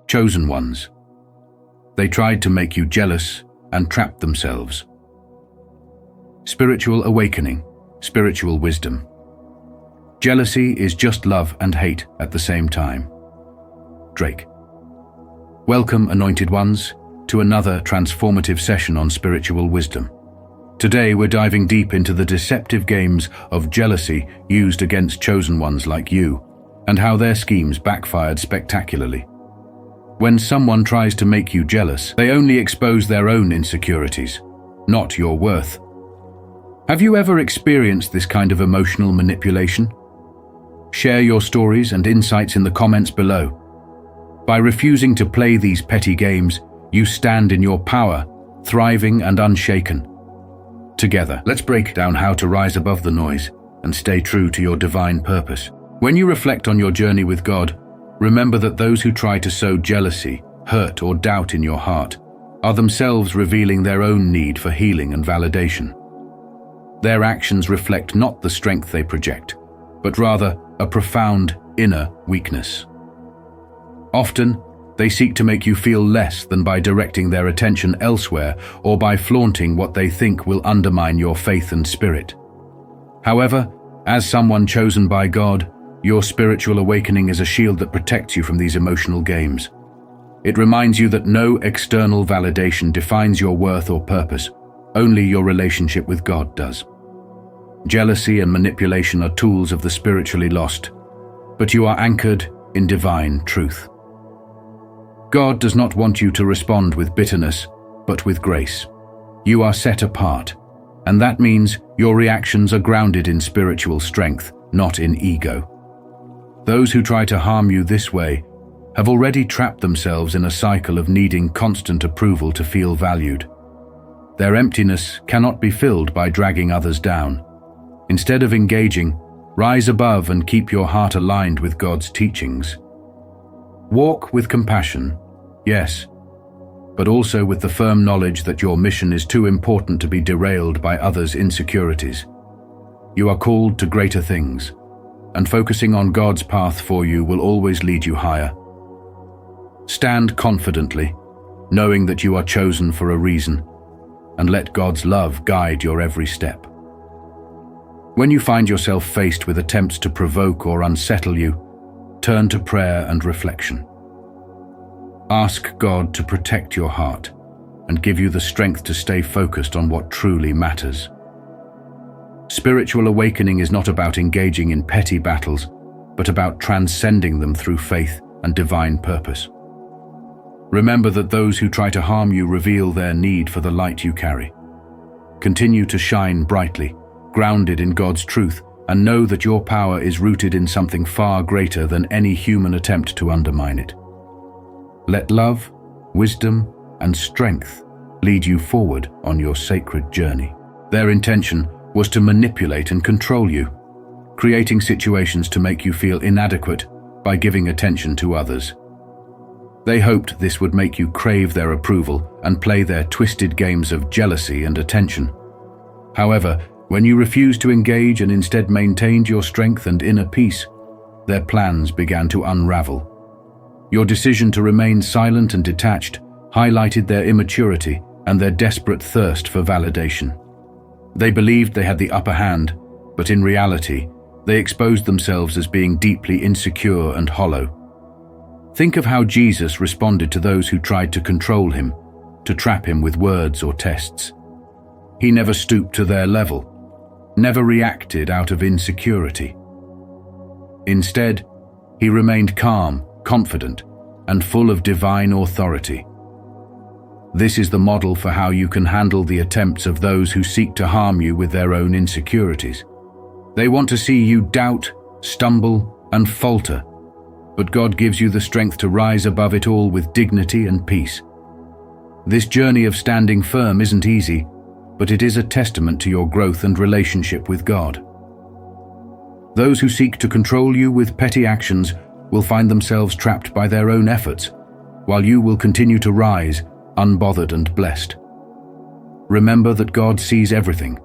chosen ones. They tried to make you jealous and trapped themselves. Spiritual awakening, spiritual wisdom. Jealousy is just love and hate at the same time. Drake. Welcome, anointed ones, to another transformative session on spiritual wisdom. Today we're diving deep into the deceptive games of jealousy used against chosen ones like you, and how their schemes backfired spectacularly. When someone tries to make you jealous, they only expose their own insecurities, not your worth. Have you ever experienced this kind of emotional manipulation? Share your stories and insights in the comments below. By refusing to play these petty games, you stand in your power, thriving and unshaken. Together, let's break down how to rise above the noise and stay true to your divine purpose. When you reflect on your journey with God, remember that those who try to sow jealousy, hurt, or doubt in your heart are themselves revealing their own need for healing and validation. Their actions reflect not the strength they project, but rather a profound inner weakness. Often, they seek to make you feel less than by directing their attention elsewhere or by flaunting what they think will undermine your faith and spirit. However, as someone chosen by God, your spiritual awakening is a shield that protects you from these emotional games. It reminds you that no external validation defines your worth or purpose, only your relationship with God does. Jealousy and manipulation are tools of the spiritually lost, but you are anchored in divine truth. God does not want you to respond with bitterness, but with grace. You are set apart, and that means your reactions are grounded in spiritual strength, not in ego. Those who try to harm you this way have already trapped themselves in a cycle of needing constant approval to feel valued. Their emptiness cannot be filled by dragging others down. Instead of engaging, rise above and keep your heart aligned with God's teachings. Walk with compassion, yes, but also with the firm knowledge that your mission is too important to be derailed by others' insecurities. You are called to greater things, and focusing on God's path for you will always lead you higher. Stand confidently, knowing that you are chosen for a reason, and let God's love guide your every step. When you find yourself faced with attempts to provoke or unsettle you, turn to prayer and reflection. Ask God to protect your heart and give you the strength to stay focused on what truly matters. Spiritual awakening is not about engaging in petty battles, but about transcending them through faith and divine purpose. Remember that those who try to harm you reveal their need for the light you carry. Continue to shine brightly, grounded in God's truth, and know that your power is rooted in something far greater than any human attempt to undermine it. Let love, wisdom, and strength lead you forward on your sacred journey. Their intention was to manipulate and control you, creating situations to make you feel inadequate by giving attention to others. They hoped this would make you crave their approval and play their twisted games of jealousy and attention. However, when you refused to engage and instead maintained your strength and inner peace, their plans began to unravel. Your decision to remain silent and detached highlighted their immaturity and their desperate thirst for validation. They believed they had the upper hand, but in reality, they exposed themselves as being deeply insecure and hollow. Think of how Jesus responded to those who tried to control him, to trap him with words or tests. He never stooped to their level, never reacted out of insecurity. Instead, he remained calm, confident, and full of divine authority. This is the model for how you can handle the attempts of those who seek to harm you with their own insecurities. They want to see you doubt, stumble, and falter, but God gives you the strength to rise above it all with dignity and peace. This journey of standing firm isn't easy, but it is a testament to your growth and relationship with God. Those who seek to control you with petty actions will find themselves trapped by their own efforts, while you will continue to rise, unbothered and blessed. Remember that God sees everything.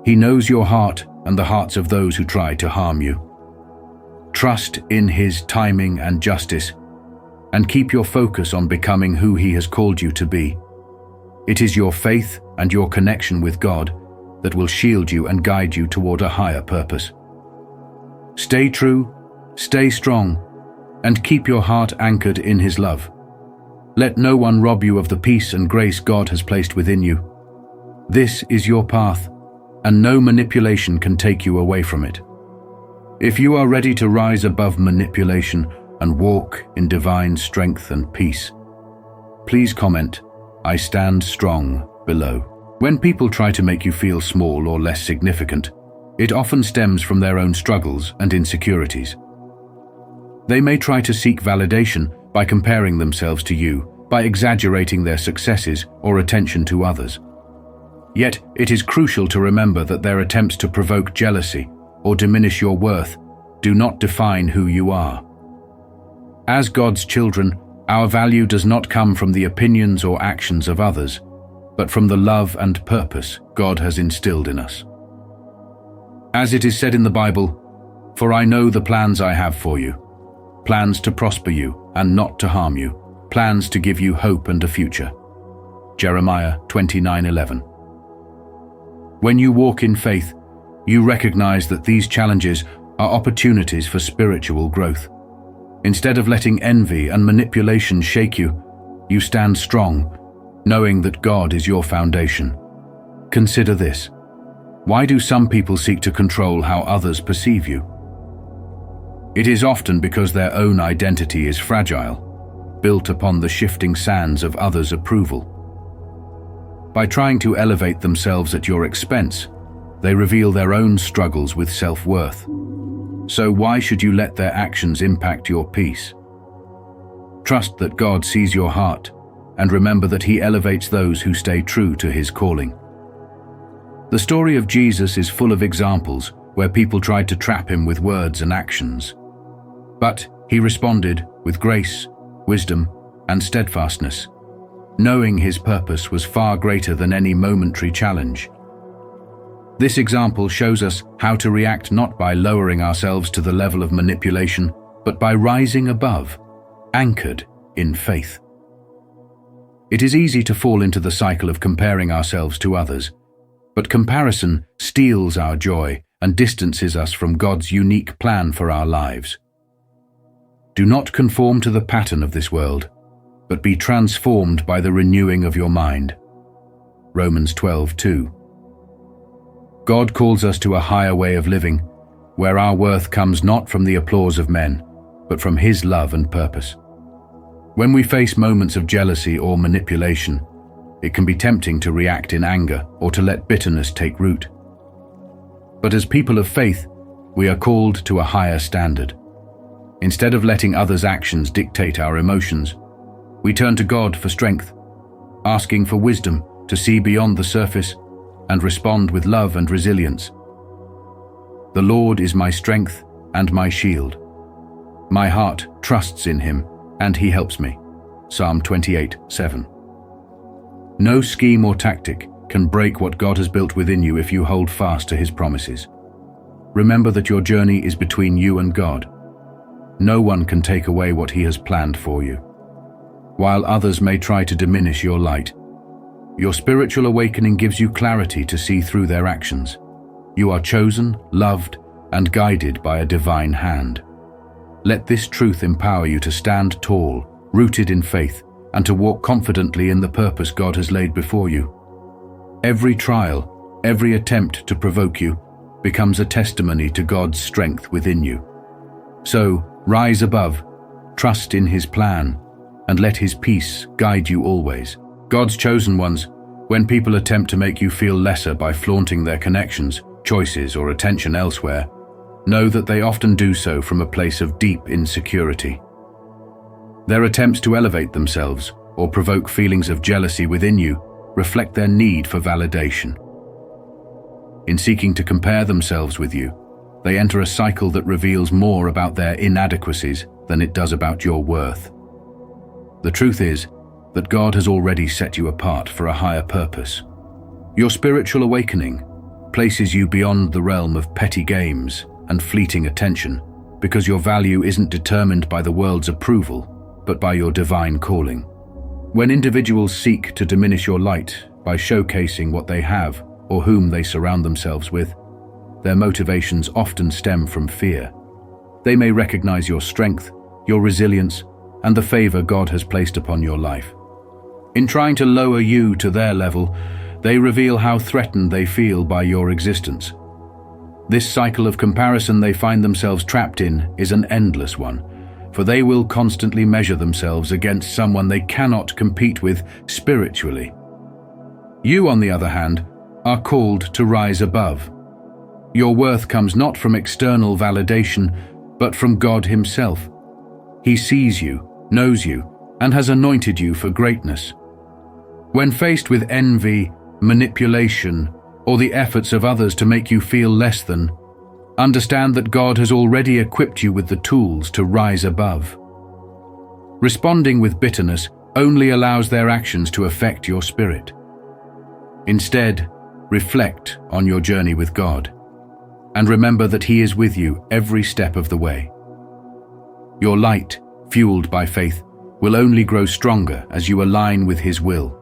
He knows your heart and the hearts of those who try to harm you. Trust in His timing and justice, and keep your focus on becoming who He has called you to be. It is your faith and your connection with God that will shield you and guide you toward a higher purpose. Stay true, stay strong, and keep your heart anchored in His love. Let no one rob you of the peace and grace God has placed within you. This is your path, and no manipulation can take you away from it. If you are ready to rise above manipulation and walk in divine strength and peace, please comment, "I stand strong," below. When people try to make you feel small or less significant, it often stems from their own struggles and insecurities. They may try to seek validation by comparing themselves to you, by exaggerating their successes or attention to others. Yet, it is crucial to remember that their attempts to provoke jealousy or diminish your worth do not define who you are. As God's children, our value does not come from the opinions or actions of others, but from the love and purpose God has instilled in us. As it is said in the Bible, "For I know the plans I have for you, plans to prosper you and not to harm you, plans to give you hope and a future." Jeremiah 29:11. When you walk in faith, you recognize that these challenges are opportunities for spiritual growth. Instead of letting envy and manipulation shake you, you stand strong, knowing that God is your foundation. Consider this. Why do some people seek to control how others perceive you? It is often because their own identity is fragile, built upon the shifting sands of others' approval. By trying to elevate themselves at your expense, they reveal their own struggles with self-worth. So why should you let their actions impact your peace? Trust that God sees your heart, and remember that He elevates those who stay true to His calling. The story of Jesus is full of examples where people tried to trap Him with words and actions. But He responded with grace, wisdom, and steadfastness, knowing His purpose was far greater than any momentary challenge. This example shows us how to react not by lowering ourselves to the level of manipulation, but by rising above, anchored in faith. It is easy to fall into the cycle of comparing ourselves to others, but comparison steals our joy and distances us from God's unique plan for our lives. Do not conform to the pattern of this world, but be transformed by the renewing of your mind. Romans 12:2. God calls us to a higher way of living, where our worth comes not from the applause of men, but from His love and purpose. When we face moments of jealousy or manipulation, it can be tempting to react in anger or to let bitterness take root. But as people of faith, we are called to a higher standard. Instead of letting others' actions dictate our emotions, we turn to God for strength, asking for wisdom to see beyond the surface and respond with love and resilience. The Lord is my strength and my shield. My heart trusts in Him, and He helps me. Psalm 28:7. No scheme or tactic can break what God has built within you if you hold fast to His promises. Remember that your journey is between you and God. No one can take away what He has planned for you. While others may try to diminish your light, your spiritual awakening gives you clarity to see through their actions. You are chosen, loved, and guided by a divine hand. Let this truth empower you to stand tall, rooted in faith, and to walk confidently in the purpose God has laid before you. Every trial, every attempt to provoke you, becomes a testimony to God's strength within you. So, rise above, trust in His plan, and let His peace guide you always. God's chosen ones, when people attempt to make you feel lesser by flaunting their connections, choices, or attention elsewhere, know that they often do so from a place of deep insecurity. Their attempts to elevate themselves or provoke feelings of jealousy within you reflect their need for validation. In seeking to compare themselves with you, they enter a cycle that reveals more about their inadequacies than it does about your worth. The truth is that God has already set you apart for a higher purpose. Your spiritual awakening places you beyond the realm of petty games and fleeting attention, because your value isn't determined by the world's approval, but by your divine calling. When individuals seek to diminish your light by showcasing what they have or whom they surround themselves with, their motivations often stem from fear. They may recognize your strength, your resilience, and the favor God has placed upon your life. In trying to lower you to their level, they reveal how threatened they feel by your existence. This cycle of comparison they find themselves trapped in is an endless one, for they will constantly measure themselves against someone they cannot compete with spiritually. You, on the other hand, are called to rise above. Your worth comes not from external validation, but from God Himself. He sees you, knows you, and has anointed you for greatness. When faced with envy, manipulation, or the efforts of others to make you feel less than, understand that God has already equipped you with the tools to rise above. Responding with bitterness only allows their actions to affect your spirit. Instead, reflect on your journey with God, and remember that He is with you every step of the way. Your light, fueled by faith, will only grow stronger as you align with His will.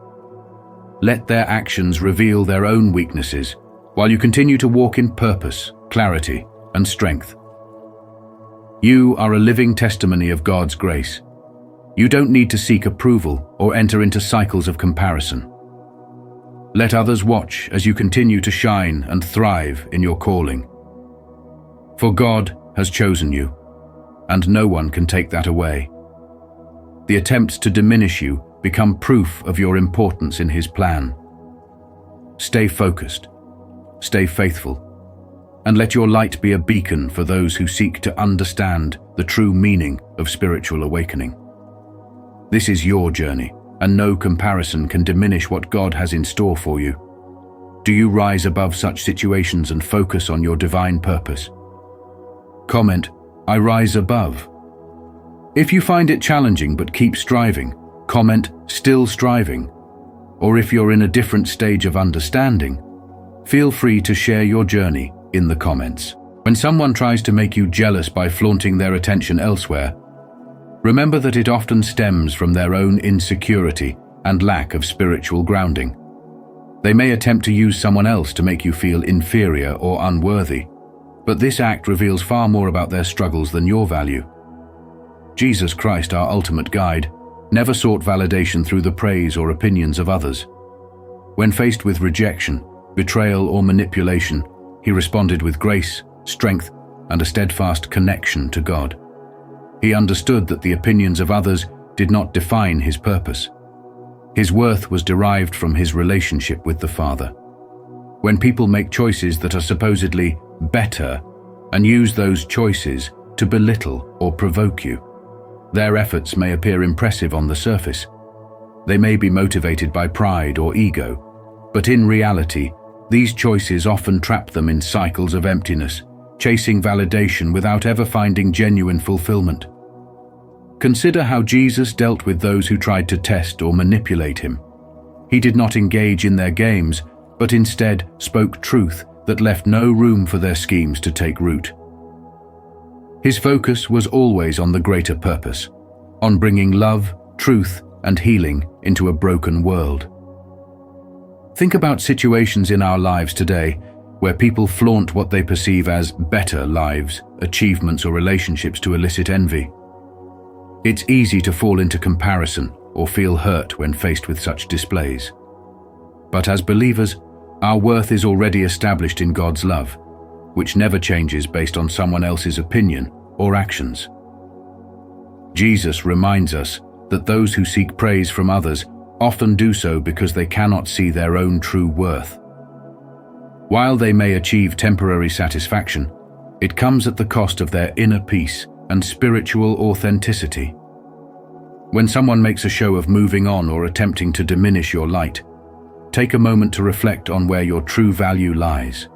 Let their actions reveal their own weaknesses, while you continue to walk in purpose, clarity, and strength. You are a living testimony of God's grace. You don't need to seek approval or enter into cycles of comparison. Let others watch as you continue to shine and thrive in your calling. For God has chosen you, and no one can take that away. The attempts to diminish you become proof of your importance in His plan. Stay focused, stay faithful, and let your light be a beacon for those who seek to understand the true meaning of spiritual awakening. This is your journey, and no comparison can diminish what God has in store for you. Do you rise above such situations and focus on your divine purpose? Comment, "I rise above." If you find it challenging but keep striving, comment, "Still striving." Or if you're in a different stage of understanding, feel free to share your journey in the comments. When someone tries to make you jealous by flaunting their attention elsewhere, remember that it often stems from their own insecurity and lack of spiritual grounding. They may attempt to use someone else to make you feel inferior or unworthy, but this act reveals far more about their struggles than your value. Jesus Christ, our ultimate guide, never sought validation through the praise or opinions of others. When faced with rejection, betrayal, or manipulation, He responded with grace, strength, and a steadfast connection to God. He understood that the opinions of others did not define His purpose. His worth was derived from His relationship with the Father. When people make choices that are supposedly better and use those choices to belittle or provoke you, their efforts may appear impressive on the surface. They may be motivated by pride or ego, but in reality, these choices often trap them in cycles of emptiness, chasing validation without ever finding genuine fulfillment. Consider how Jesus dealt with those who tried to test or manipulate Him. He did not engage in their games, but instead spoke truth that left no room for their schemes to take root. His focus was always on the greater purpose, on bringing love, truth, and healing into a broken world. Think about situations in our lives today where people flaunt what they perceive as better lives, achievements, or relationships to elicit envy. It's easy to fall into comparison or feel hurt when faced with such displays. But as believers, our worth is already established in God's love, which never changes based on someone else's opinion or actions. Jesus reminds us that those who seek praise from others often do so because they cannot see their own true worth. While they may achieve temporary satisfaction, it comes at the cost of their inner peace and spiritual authenticity. When someone makes a show of moving on or attempting to diminish your light, take a moment to reflect on where your true value lies.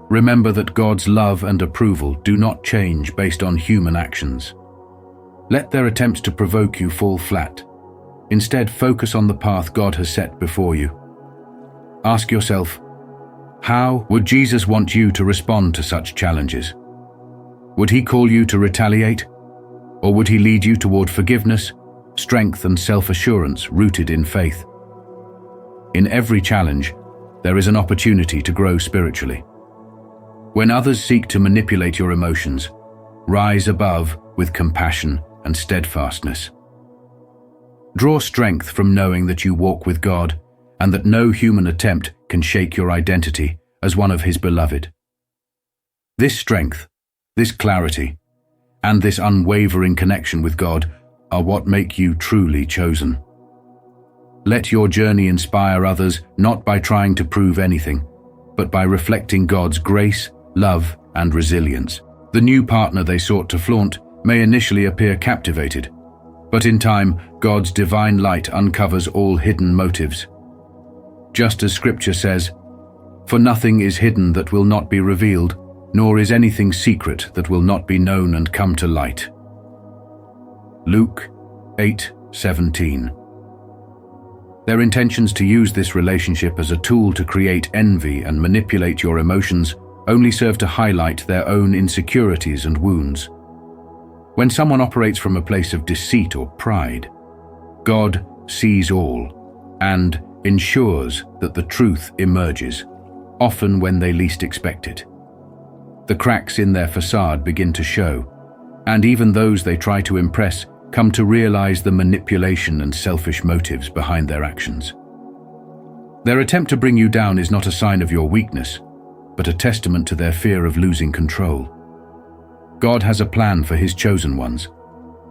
Remember that God's love and approval do not change based on human actions. Let their attempts to provoke you fall flat. Instead, focus on the path God has set before you. Ask yourself, how would Jesus want you to respond to such challenges? Would He call you to retaliate? Or would he lead you toward forgiveness, strength, and self-assurance rooted in faith? In every challenge, there is an opportunity to grow spiritually. When others seek to manipulate your emotions, rise above with compassion and steadfastness. Draw strength from knowing that you walk with God and that no human attempt can shake your identity as one of His beloved. This strength, this clarity, and this unwavering connection with God are what make you truly chosen. Let your journey inspire others not by trying to prove anything, but by reflecting God's grace, love, and resilience. The new partner they sought to flaunt may initially appear captivated, but in time, God's divine light uncovers all hidden motives. Just as Scripture says, "For nothing is hidden that will not be revealed, nor is anything secret that will not be known and come to light." Luke 8:17. Their intentions to use this relationship as a tool to create envy and manipulate your emotions only serve to highlight their own insecurities and wounds. When someone operates from a place of deceit or pride, God sees all and ensures that the truth emerges, often when they least expect it. The cracks in their facade begin to show, and even those they try to impress come to realize the manipulation and selfish motives behind their actions. Their attempt to bring you down is not a sign of your weakness, but a testament to their fear of losing control. God has a plan for His chosen ones,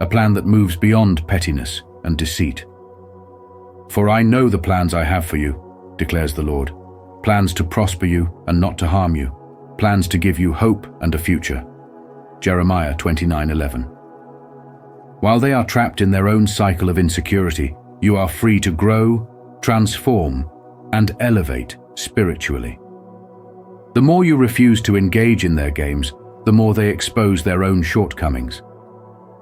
a plan that moves beyond pettiness and deceit. "For I know the plans I have for you," declares the Lord, "plans to prosper you and not to harm you, plans to give you hope and a future." Jeremiah 29:11. While they are trapped in their own cycle of insecurity, you are free to grow, transform, and elevate spiritually. The more you refuse to engage in their games, the more they expose their own shortcomings.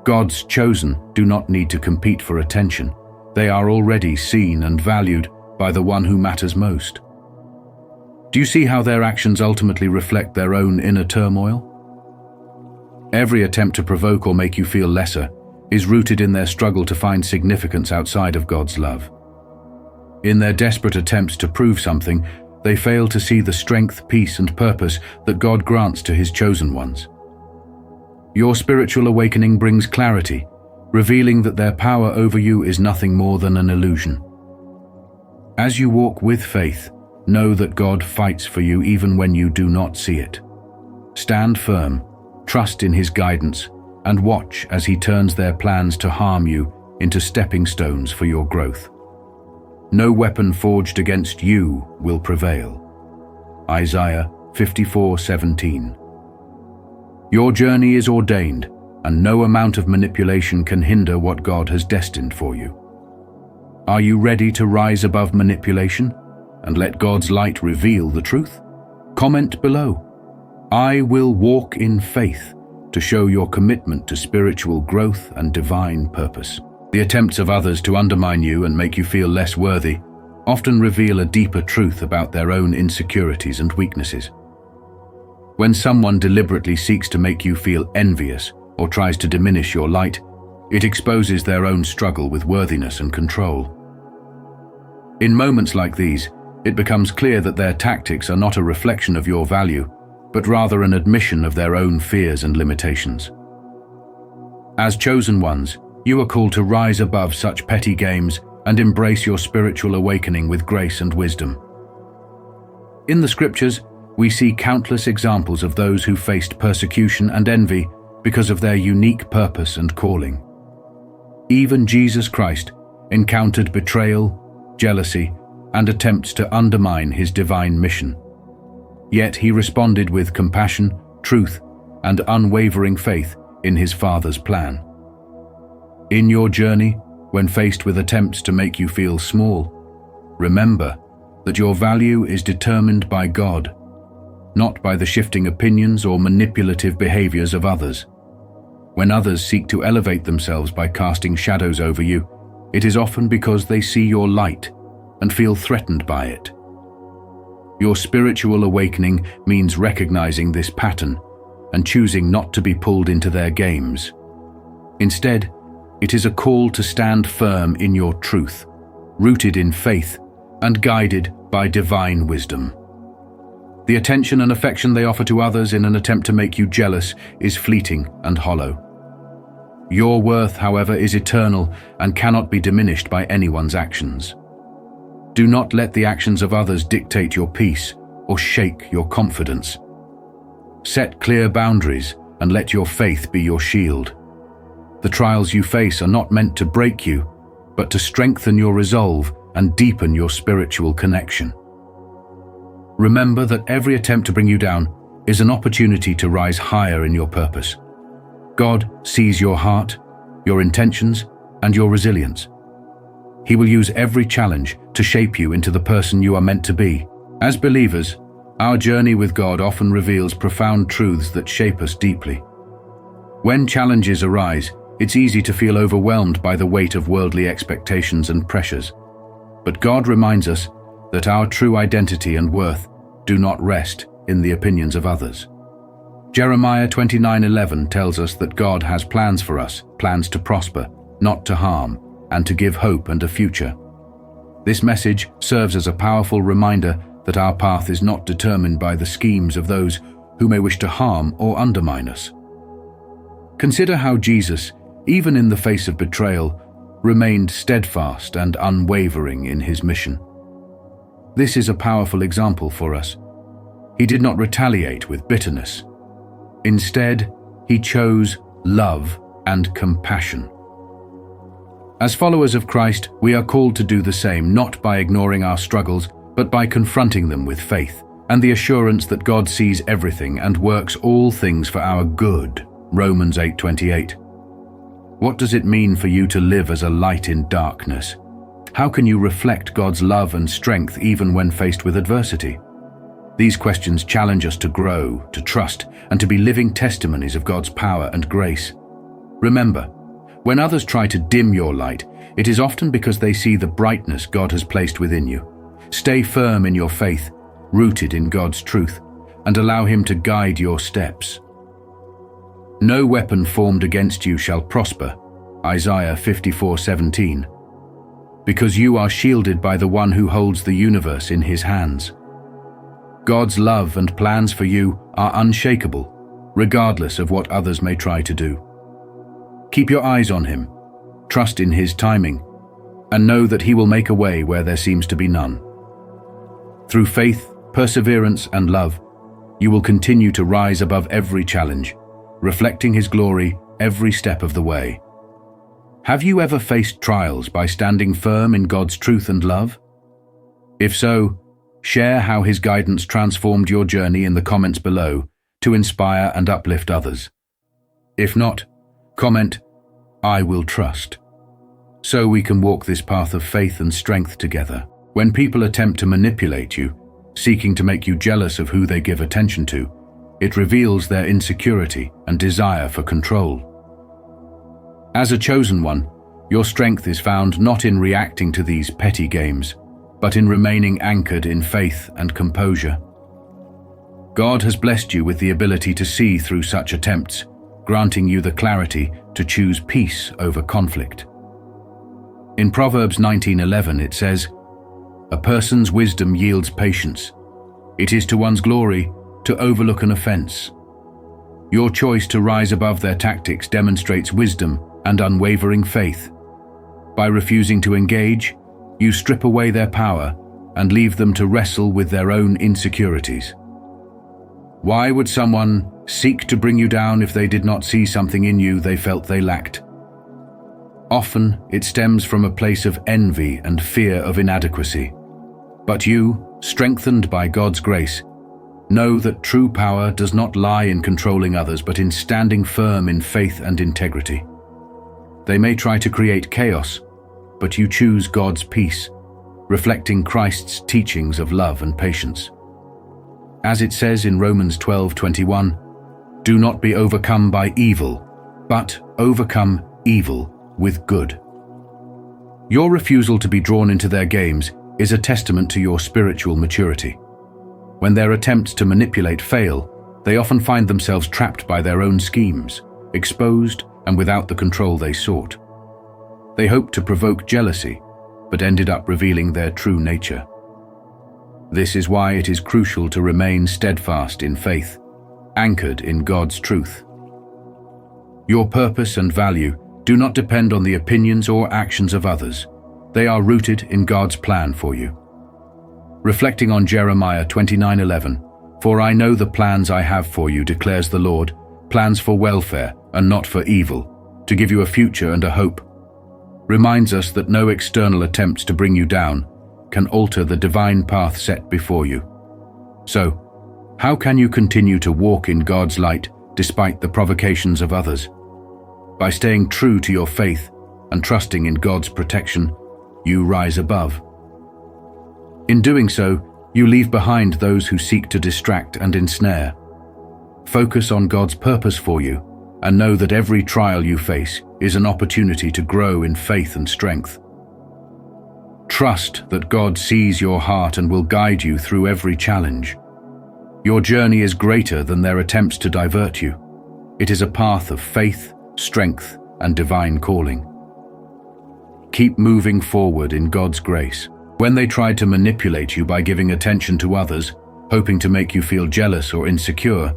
God's chosen do not need to compete for attention. They are already seen and valued by the one who matters most. Do you see how their actions ultimately reflect their own inner turmoil? Every attempt to provoke or make you feel lesser is rooted in their struggle to find significance outside of God's love. In their desperate attempts to prove something, they fail to see the strength, peace, and purpose that God grants to His chosen ones. Your spiritual awakening brings clarity, revealing that their power over you is nothing more than an illusion. As you walk with faith, know that God fights for you even when you do not see it. Stand firm, trust in His guidance, and watch as He turns their plans to harm you into stepping stones for your growth. No weapon forged against you will prevail. Isaiah 54:17. Your journey is ordained, and no amount of manipulation can hinder what God has destined for you. Are you ready to rise above manipulation and let God's light reveal the truth? Comment below. I will walk in faith to show your commitment to spiritual growth and divine purpose. The attempts of others to undermine you and make you feel less worthy often reveal a deeper truth about their own insecurities and weaknesses. When someone deliberately seeks to make you feel envious or tries to diminish your light, it exposes their own struggle with worthiness and control. In moments like these, it becomes clear that their tactics are not a reflection of your value, but rather an admission of their own fears and limitations. As chosen ones, you are called to rise above such petty games and embrace your spiritual awakening with grace and wisdom. In the Scriptures, we see countless examples of those who faced persecution and envy because of their unique purpose and calling. Even Jesus Christ encountered betrayal, jealousy, and attempts to undermine His divine mission. Yet He responded with compassion, truth, and unwavering faith in His Father's plan. In your journey, when faced with attempts to make you feel small, remember that your value is determined by God, not by the shifting opinions or manipulative behaviors of others. When others seek to elevate themselves by casting shadows over you, it is often because they see your light and feel threatened by it. Your spiritual awakening means recognizing this pattern and choosing not to be pulled into their games. Instead, it is a call to stand firm in your truth, rooted in faith and guided by divine wisdom. The attention and affection they offer to others in an attempt to make you jealous is fleeting and hollow. Your worth, however, is eternal and cannot be diminished by anyone's actions. Do not let the actions of others dictate your peace or shake your confidence. Set clear boundaries and let your faith be your shield. The trials you face are not meant to break you, but to strengthen your resolve and deepen your spiritual connection. Remember that every attempt to bring you down is an opportunity to rise higher in your purpose. God sees your heart, your intentions, and your resilience. He will use every challenge to shape you into the person you are meant to be. As believers, our journey with God often reveals profound truths that shape us deeply. When challenges arise, it's easy to feel overwhelmed by the weight of worldly expectations and pressures. But God reminds us that our true identity and worth do not rest in the opinions of others. Jeremiah 29:11 tells us that God has plans for us, plans to prosper, not to harm, and to give hope and a future. This message serves as a powerful reminder that our path is not determined by the schemes of those who may wish to harm or undermine us. Consider how Jesus, even in the face of betrayal, remained steadfast and unwavering in his mission. This is a powerful example for us. He did not retaliate with bitterness. Instead, he chose love and compassion. As followers of Christ, we are called to do the same, not by ignoring our struggles, but by confronting them with faith and the assurance that God sees everything and works all things for our good. Romans 8:28. What does it mean for you to live as a light in darkness? How can you reflect God's love and strength even when faced with adversity? These questions challenge us to grow, to trust, and to be living testimonies of God's power and grace. Remember, when others try to dim your light, it is often because they see the brightness God has placed within you. Stay firm in your faith, rooted in God's truth, and allow Him to guide your steps. No weapon formed against you shall prosper, Isaiah 54:17, because you are shielded by the one who holds the universe in His hands. God's love and plans for you are unshakable, regardless of what others may try to do. Keep your eyes on Him, trust in His timing, and know that He will make a way where there seems to be none. Through faith, perseverance, and love, you will continue to rise above every challenge, reflecting His glory every step of the way. Have you ever faced trials by standing firm in God's truth and love? If so, share how His guidance transformed your journey in the comments below to inspire and uplift others. If not, comment, "I will trust," so we can walk this path of faith and strength together. When people attempt to manipulate you, seeking to make you jealous of who they give attention to, it reveals their insecurity and desire for control. As a chosen one, your strength is found not in reacting to these petty games, but in remaining anchored in faith and composure. God has blessed you with the ability to see through such attempts, granting you the clarity to choose peace over conflict. In Proverbs 19:11 it says, "A person's wisdom yields patience. It is to one's glory to overlook an offense." Your choice to rise above their tactics demonstrates wisdom and unwavering faith. By refusing to engage, you strip away their power and leave them to wrestle with their own insecurities. Why would someone seek to bring you down if they did not see something in you they felt they lacked? Often, it stems from a place of envy and fear of inadequacy. But you, strengthened by God's grace, know that true power does not lie in controlling others, but in standing firm in faith and integrity. They may try to create chaos, but you choose God's peace, reflecting Christ's teachings of love and patience. As it says in Romans 12:21, "Do not be overcome by evil, but overcome evil with good." Your refusal to be drawn into their games is a testament to your spiritual maturity. When their attempts to manipulate fail, they often find themselves trapped by their own schemes, exposed and without the control they sought. They hoped to provoke jealousy, but ended up revealing their true nature. This is why it is crucial to remain steadfast in faith, anchored in God's truth. Your purpose and value do not depend on the opinions or actions of others. They are rooted in God's plan for you. Reflecting on Jeremiah 29:11, "For I know the plans I have for you, declares the Lord, plans for welfare and not for evil, to give you a future and a hope," reminds us that no external attempts to bring you down can alter the divine path set before you. So, how can you continue to walk in God's light despite the provocations of others? By staying true to your faith and trusting in God's protection, you rise above. In doing so, you leave behind those who seek to distract and ensnare. Focus on God's purpose for you and know that every trial you face is an opportunity to grow in faith and strength. Trust that God sees your heart and will guide you through every challenge. Your journey is greater than their attempts to divert you. It is a path of faith, strength, and divine calling. Keep moving forward in God's grace. When they tried to manipulate you by giving attention to others, hoping to make you feel jealous or insecure,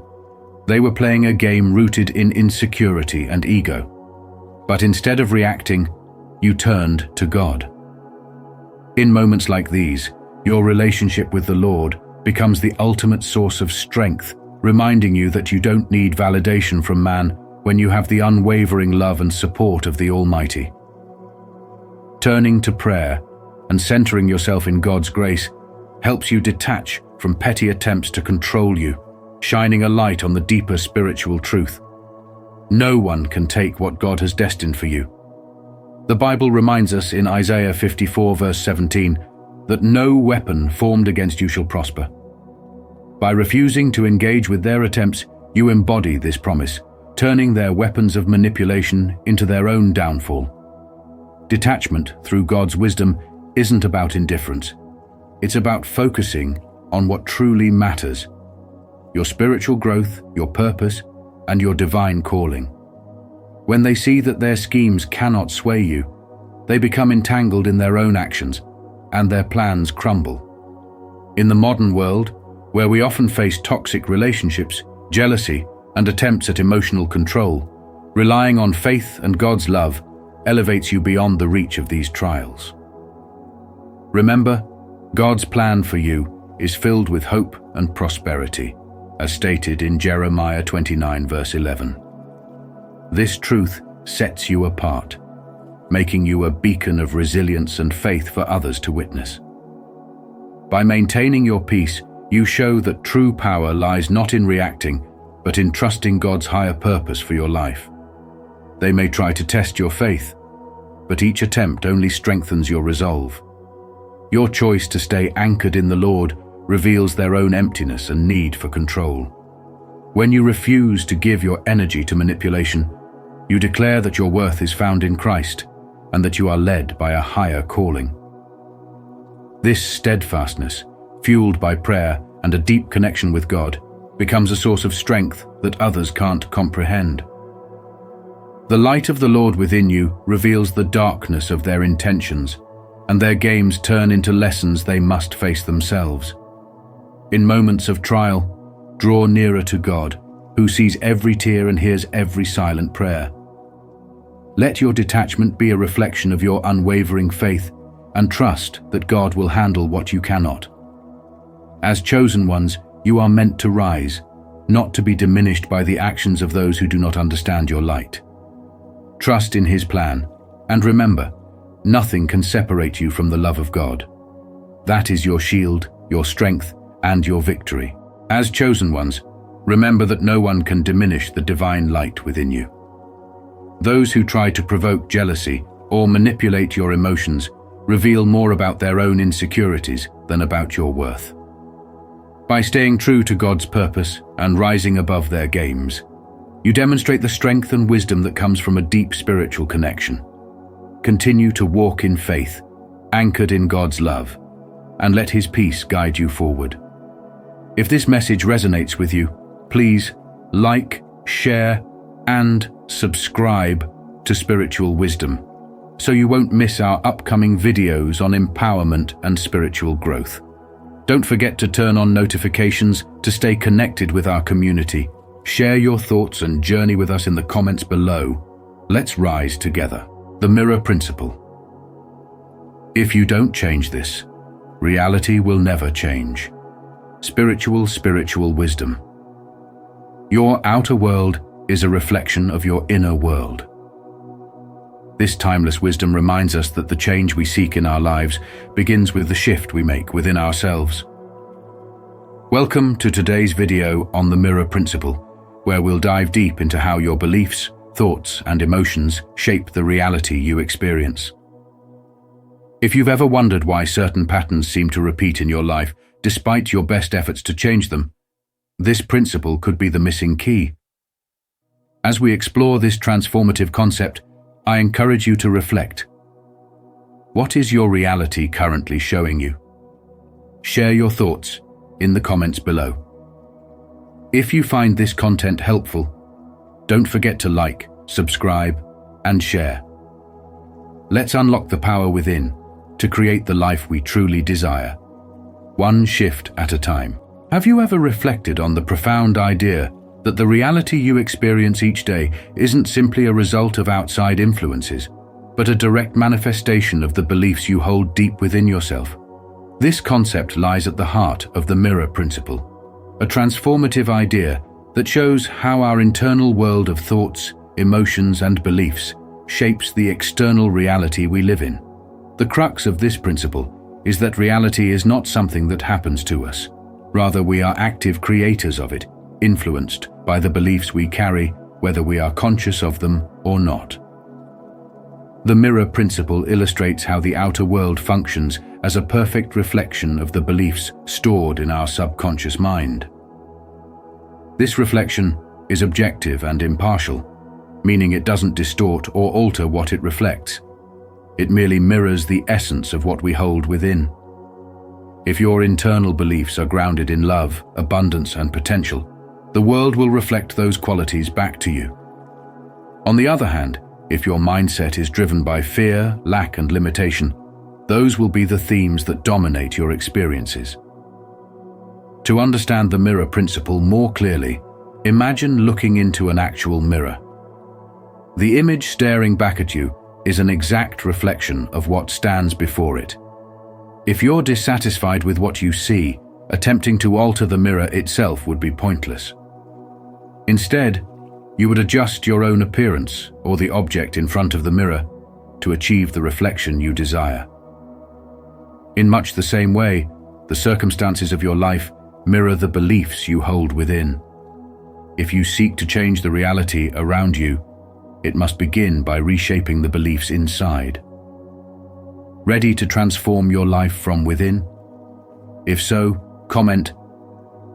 they were playing a game rooted in insecurity and ego. But instead of reacting, you turned to God. In moments like these, your relationship with the Lord becomes the ultimate source of strength, reminding you that you don't need validation from man when you have the unwavering love and support of the Almighty. Turning to prayer and centering yourself in God's grace helps you detach from petty attempts to control you, shining a light on the deeper spiritual truth. No one can take what God has destined for you. The Bible reminds us in Isaiah 54 verse 17 that no weapon formed against you shall prosper. By refusing to engage with their attempts, you embody this promise, turning their weapons of manipulation into their own downfall. Detachment through God's wisdom isn't about indifference. It's about focusing on what truly matters: your spiritual growth, your purpose, and your divine calling. When they see that their schemes cannot sway you, they become entangled in their own actions, and their plans crumble. In the modern world, where we often face toxic relationships, jealousy, and attempts at emotional control, relying on faith and God's love elevates you beyond the reach of these trials. Remember, God's plan for you is filled with hope and prosperity, as stated in Jeremiah 29 verse 11. This truth sets you apart, making you a beacon of resilience and faith for others to witness. By maintaining your peace, you show that true power lies not in reacting, but in trusting God's higher purpose for your life. They may try to test your faith, but each attempt only strengthens your resolve. Your choice to stay anchored in the Lord reveals their own emptiness and need for control. When you refuse to give your energy to manipulation, you declare that your worth is found in Christ and that you are led by a higher calling. This steadfastness, fueled by prayer and a deep connection with God, becomes a source of strength that others can't comprehend. The light of the Lord within you reveals the darkness of their intentions, and their games turn into lessons they must face themselves. In moments of trial, draw nearer to God, who sees every tear and hears every silent prayer. Let your detachment be a reflection of your unwavering faith and trust that God will handle what you cannot. As chosen ones, you are meant to rise, not to be diminished by the actions of those who do not understand your light. Trust in His plan, and remember, nothing can separate you from the love of God. That is your shield, your strength, and your victory. As chosen ones, remember that no one can diminish the divine light within you. Those who try to provoke jealousy or manipulate your emotions reveal more about their own insecurities than about your worth. By staying true to God's purpose and rising above their games, you demonstrate the strength and wisdom that comes from a deep spiritual connection. Continue to walk in faith, anchored in God's love, and let His peace guide you forward. If this message resonates with you, please like, share, and subscribe to Spiritual Wisdom so you won't miss our upcoming videos on empowerment and spiritual growth. Don't forget to turn on notifications to stay connected with our community. Share your thoughts and journey with us in the comments below. Let's rise together. The Mirror Principle. If you don't change this, reality will never change. Spiritual wisdom. Your outer world is a reflection of your inner world. This timeless wisdom reminds us that the change we seek in our lives begins with the shift we make within ourselves. Welcome to today's video on the Mirror Principle, where we'll dive deep into how your beliefs, thoughts, and emotions shape the reality you experience. If you've ever wondered why certain patterns seem to repeat in your life, despite your best efforts to change them, this principle could be the missing key. As we explore this transformative concept, I encourage you to reflect. What is your reality currently showing you? Share your thoughts in the comments below. If you find this content helpful, don't forget to like, subscribe, and share. Let's unlock the power within to create the life we truly desire, one shift at a time. Have you ever reflected on the profound idea that the reality you experience each day isn't simply a result of outside influences, but a direct manifestation of the beliefs you hold deep within yourself? This concept lies at the heart of the Mirror Principle, a transformative idea that shows how our internal world of thoughts, emotions, and beliefs shapes the external reality we live in. The crux of this principle is that reality is not something that happens to us. Rather, we are active creators of it, influenced by the beliefs we carry, whether we are conscious of them or not. The Mirror Principle illustrates how the outer world functions as a perfect reflection of the beliefs stored in our subconscious mind. This reflection is objective and impartial, meaning it doesn't distort or alter what it reflects. It merely mirrors the essence of what we hold within. If your internal beliefs are grounded in love, abundance, and potential, the world will reflect those qualities back to you. On the other hand, if your mindset is driven by fear, lack, and limitation, those will be the themes that dominate your experiences. To understand the Mirror Principle more clearly, imagine looking into an actual mirror. The image staring back at you is an exact reflection of what stands before it. If you're dissatisfied with what you see, attempting to alter the mirror itself would be pointless. Instead, you would adjust your own appearance or the object in front of the mirror to achieve the reflection you desire. In much the same way, the circumstances of your life mirror the beliefs you hold within. If you seek to change the reality around you, it must begin by reshaping the beliefs inside. Ready to transform your life from within? If so, comment,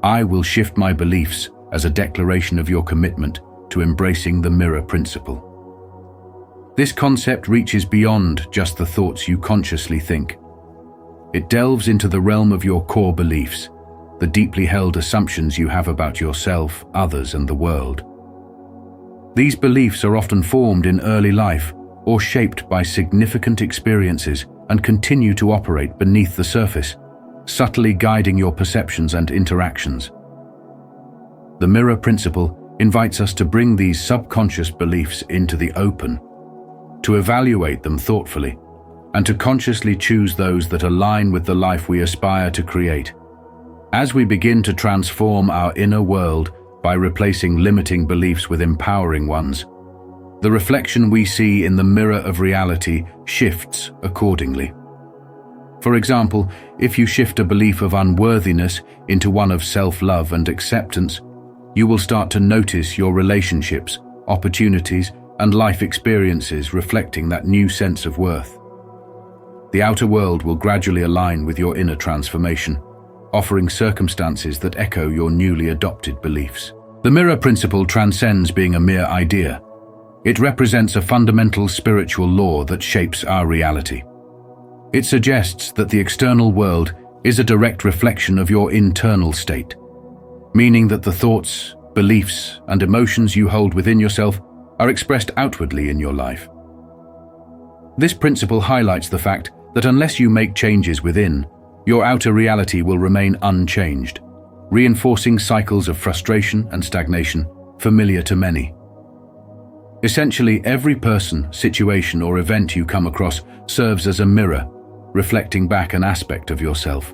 "I will shift my beliefs," as a declaration of your commitment to embracing the Mirror Principle. This concept reaches beyond just the thoughts you consciously think. It delves into the realm of your core beliefs, the deeply held assumptions you have about yourself, others, and the world. These beliefs are often formed in early life or shaped by significant experiences and continue to operate beneath the surface, subtly guiding your perceptions and interactions. The Mirror Principle invites us to bring these subconscious beliefs into the open, to evaluate them thoughtfully, and to consciously choose those that align with the life we aspire to create. As we begin to transform our inner world by replacing limiting beliefs with empowering ones, the reflection we see in the mirror of reality shifts accordingly. For example, if you shift a belief of unworthiness into one of self-love and acceptance, you will start to notice your relationships, opportunities, and life experiences reflecting that new sense of worth. The outer world will gradually align with your inner transformation, offering circumstances that echo your newly adopted beliefs. The Mirror Principle transcends being a mere idea. It represents a fundamental spiritual law that shapes our reality. It suggests that the external world is a direct reflection of your internal state, meaning that the thoughts, beliefs, and emotions you hold within yourself are expressed outwardly in your life. This principle highlights the fact that unless you make changes within, your outer reality will remain unchanged, reinforcing cycles of frustration and stagnation familiar to many. Essentially, every person, situation, or event you come across serves as a mirror, reflecting back an aspect of yourself.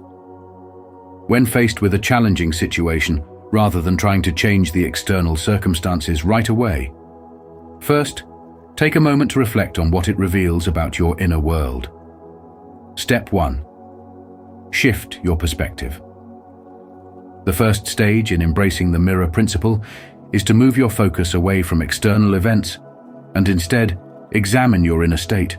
When faced with a challenging situation, rather than trying to change the external circumstances right away, first, take a moment to reflect on what it reveals about your inner world. Step 1. Shift your perspective. The first stage in embracing the mirror principle is to move your focus away from external events and instead examine your inner state.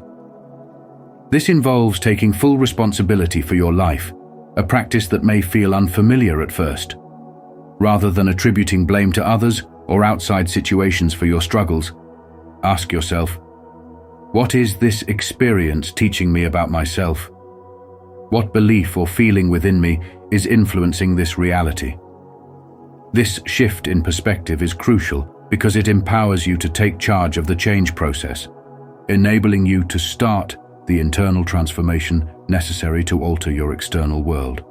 This involves taking full responsibility for your life, a practice that may feel unfamiliar at first. Rather than attributing blame to others or outside situations for your struggles, ask yourself, what is this experience teaching me about myself? What belief or feeling within me is influencing this reality? This shift in perspective is crucial because it empowers you to take charge of the change process, enabling you to start the internal transformation necessary to alter your external world.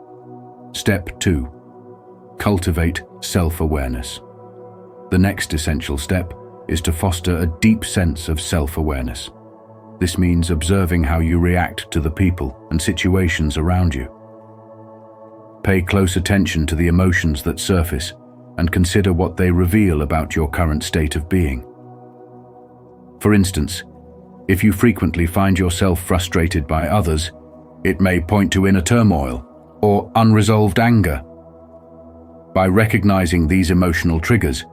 Step 2. Cultivate self-awareness. The next essential step is to foster a deep sense of self-awareness. This means observing how you react to the people and situations around you. Pay close attention to the emotions that surface and consider what they reveal about your current state of being. For instance, if you frequently find yourself frustrated by others, it may point to inner turmoil or unresolved anger. By recognizing these emotional triggers,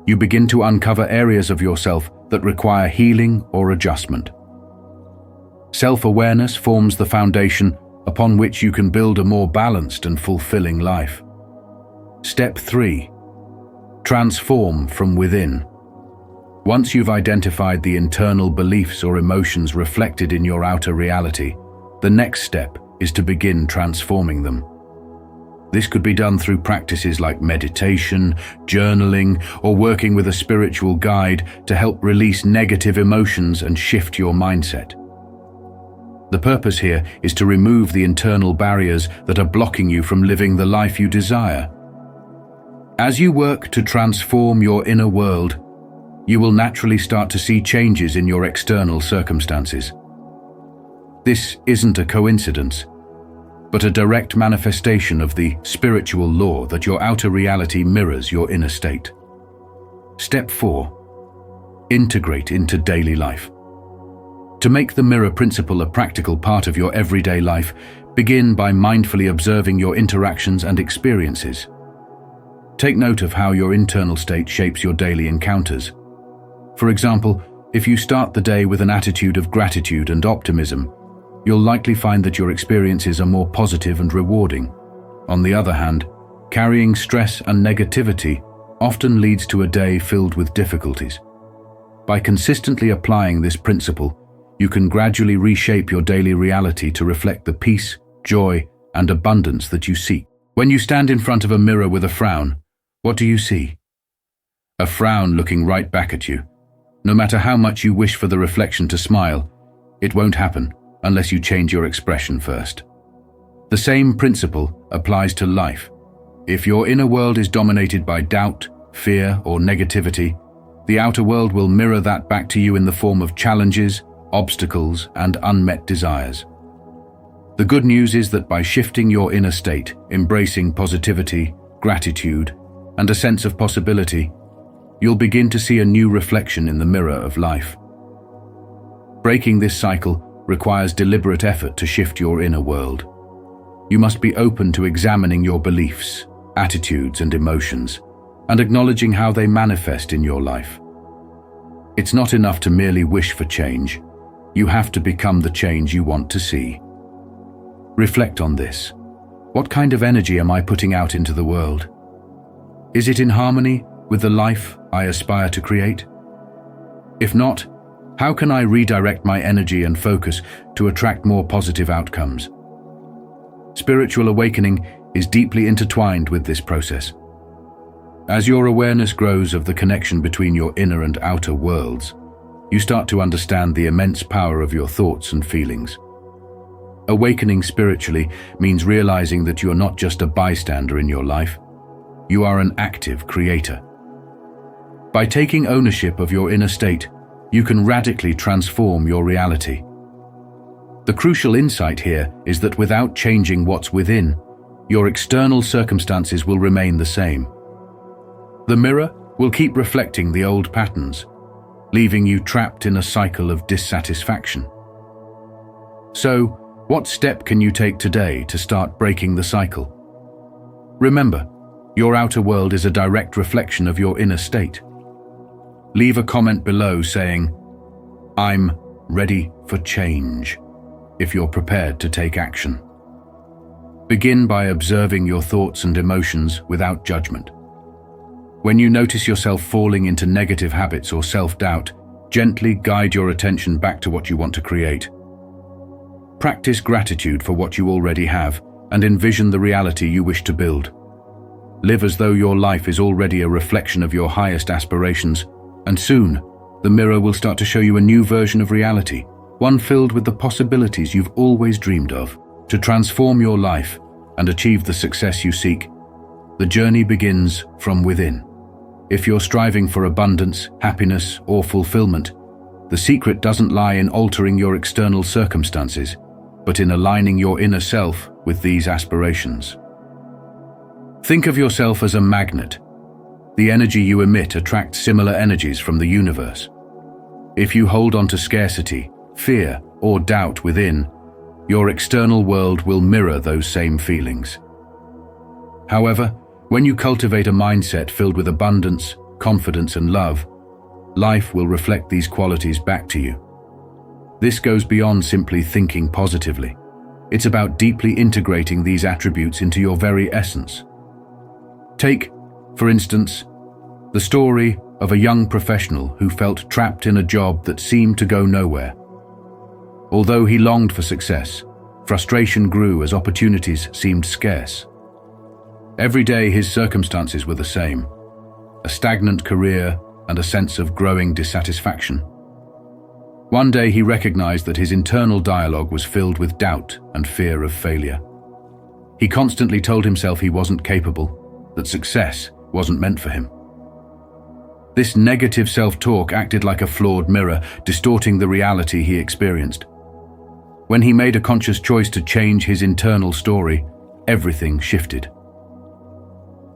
you begin to uncover areas of yourself that require healing or adjustment. Self-awareness forms the foundation upon which you can build a more balanced and fulfilling life. Step 3. Transform from within. Once you've identified the internal beliefs or emotions reflected in your outer reality, the next step is to begin transforming them. This could be done through practices like meditation, journaling, or working with a spiritual guide to help release negative emotions and shift your mindset. The purpose here is to remove the internal barriers that are blocking you from living the life you desire. As you work to transform your inner world, you will naturally start to see changes in your external circumstances. This isn't a coincidence, but a direct manifestation of the spiritual law that your outer reality mirrors your inner state. Step 4. Integrate into daily life. To make the mirror principle a practical part of your everyday life, begin by mindfully observing your interactions and experiences. Take note of how your internal state shapes your daily encounters. For example, if you start the day with an attitude of gratitude and optimism, you'll likely find that your experiences are more positive and rewarding. On the other hand, carrying stress and negativity often leads to a day filled with difficulties. By consistently applying this principle, you can gradually reshape your daily reality to reflect the peace, joy, and abundance that you seek. When you stand in front of a mirror with a frown, what do you see? A frown looking right back at you. No matter how much you wish for the reflection to smile, it won't happen unless you change your expression first. The same principle applies to life. If your inner world is dominated by doubt, fear, or negativity, the outer world will mirror that back to you in the form of challenges, obstacles, and unmet desires. The good news is that by shifting your inner state, embracing positivity, gratitude, and a sense of possibility, you'll begin to see a new reflection in the mirror of life. Breaking this cycle requires deliberate effort to shift your inner world. You must be open to examining your beliefs, attitudes, and emotions, and acknowledging how they manifest in your life. It's not enough to merely wish for change. You have to become the change you want to see. Reflect on this. What kind of energy am I putting out into the world? Is it in harmony with the life I aspire to create? If not, how can I redirect my energy and focus to attract more positive outcomes? Spiritual awakening is deeply intertwined with this process. As your awareness grows of the connection between your inner and outer worlds, you start to understand the immense power of your thoughts and feelings. Awakening spiritually means realizing that you are not just a bystander in your life, you are an active creator. By taking ownership of your inner state, you can radically transform your reality. The crucial insight here is that without changing what's within, your external circumstances will remain the same. The mirror will keep reflecting the old patterns, leaving you trapped in a cycle of dissatisfaction. So, what step can you take today to start breaking the cycle? Remember, your outer world is a direct reflection of your inner state. Leave a comment below saying, "I'm ready for change," if you're prepared to take action. Begin by observing your thoughts and emotions without judgment. When you notice yourself falling into negative habits or self-doubt, gently guide your attention back to what you want to create. Practice gratitude for what you already have and envision the reality you wish to build. Live as though your life is already a reflection of your highest aspirations, and soon, the mirror will start to show you a new version of reality, one filled with the possibilities you've always dreamed of. To transform your life and achieve the success you seek, the journey begins from within. If you're striving for abundance, happiness, or fulfillment, the secret doesn't lie in altering your external circumstances, but in aligning your inner self with these aspirations. Think of yourself as a magnet. The energy you emit attracts similar energies from the universe. If you hold on to scarcity, fear, or doubt within, your external world will mirror those same feelings. However, when you cultivate a mindset filled with abundance, confidence, and love, life will reflect these qualities back to you. This goes beyond simply thinking positively. It's about deeply integrating these attributes into your very essence. Take, for instance, the story of a young professional who felt trapped in a job that seemed to go nowhere. Although he longed for success, frustration grew as opportunities seemed scarce. Every day his circumstances were the same: a stagnant career and a sense of growing dissatisfaction. One day he recognized that his internal dialogue was filled with doubt and fear of failure. He constantly told himself he wasn't capable, that success wasn't meant for him. This negative self-talk acted like a flawed mirror, distorting the reality he experienced. When he made a conscious choice to change his internal story, everything shifted.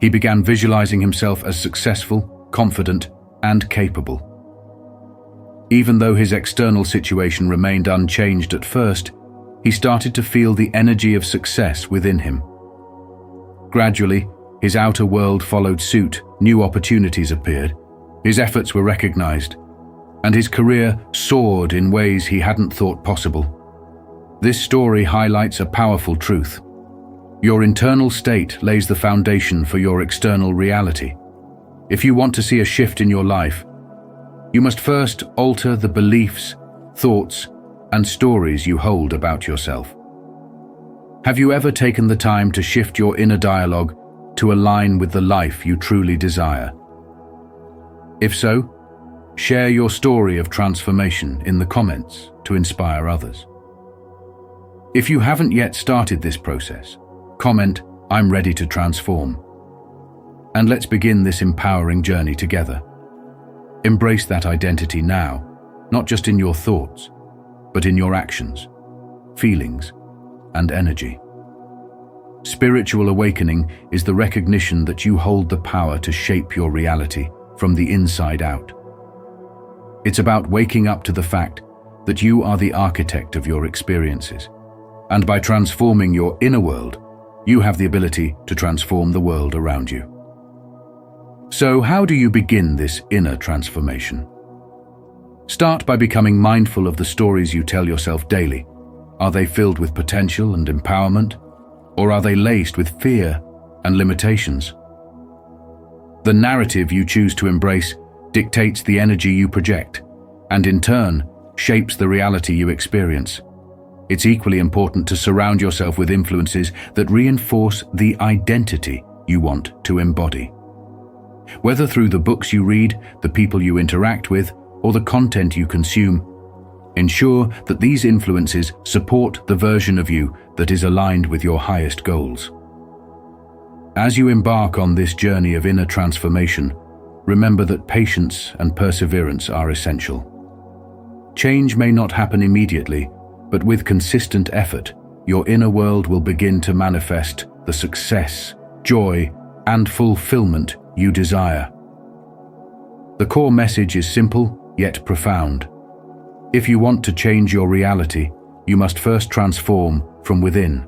He began visualizing himself as successful, confident, and capable. Even though his external situation remained unchanged at first, he started to feel the energy of success within him. Gradually, his outer world followed suit, new opportunities appeared, his efforts were recognized, and his career soared in ways he hadn't thought possible. This story highlights a powerful truth. Your internal state lays the foundation for your external reality. If you want to see a shift in your life, you must first alter the beliefs, thoughts, and stories you hold about yourself. Have you ever taken the time to shift your inner dialogue to align with the life you truly desire? If so, share your story of transformation in the comments to inspire others. If you haven't yet started this process, comment, "I'm ready to transform." And let's begin this empowering journey together. Embrace that identity now, not just in your thoughts, but in your actions, feelings, and energy. Spiritual awakening is the recognition that you hold the power to shape your reality from the inside out. It's about waking up to the fact that you are the architect of your experiences, and by transforming your inner world, you have the ability to transform the world around you. So, how do you begin this inner transformation? Start by becoming mindful of the stories you tell yourself daily. Are they filled with potential and empowerment, or are they laced with fear and limitations? The narrative you choose to embrace dictates the energy you project, and in turn, shapes the reality you experience. It's equally important to surround yourself with influences that reinforce the identity you want to embody. Whether through the books you read, the people you interact with, or the content you consume, ensure that these influences support the version of you that is aligned with your highest goals. As you embark on this journey of inner transformation, remember that patience and perseverance are essential. Change may not happen immediately, but with consistent effort, your inner world will begin to manifest the success, joy, and fulfillment you desire. The core message is simple yet profound. If you want to change your reality, you must first transform from within.